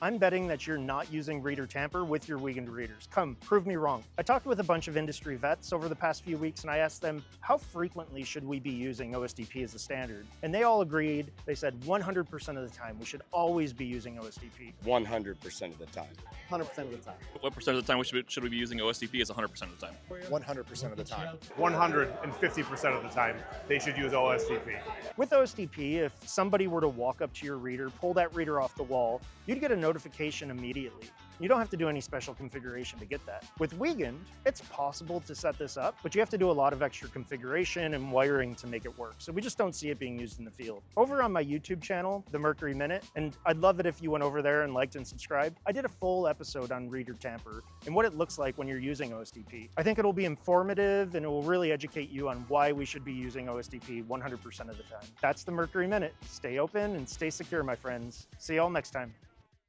I'm betting that you're not using reader tamper with your Wiegand readers. Come, prove me wrong. I talked with a bunch of industry vets over the past few weeks and I asked them, how frequently should we be using OSDP as a standard? And they all agreed. They said 100% of the time we should always be using OSDP. 100% of the time. 100% of the time. What percent of the time should we be using OSDP is 100% of the time. 100% of the time. 150% of the time, they should use OSDP. With OSDP, if somebody were to walk up to your reader, pull that reader off the wall, you'd get a notification immediately. You don't have to do any special configuration to get that. With Wiegand, it's possible to set this up, but you have to do a lot of extra configuration and wiring to make it work. So we just don't see it being used in the field. Over on my YouTube channel, The Mercury Minute, and I'd love it if you went over there and liked and subscribed, I did a full episode on reader tamper and what it looks like when you're using OSDP. I think it'll be informative and it will really educate you on why we should be using OSDP 100% of the time. That's The Mercury Minute. Stay open and stay secure, my friends. See y'all next time.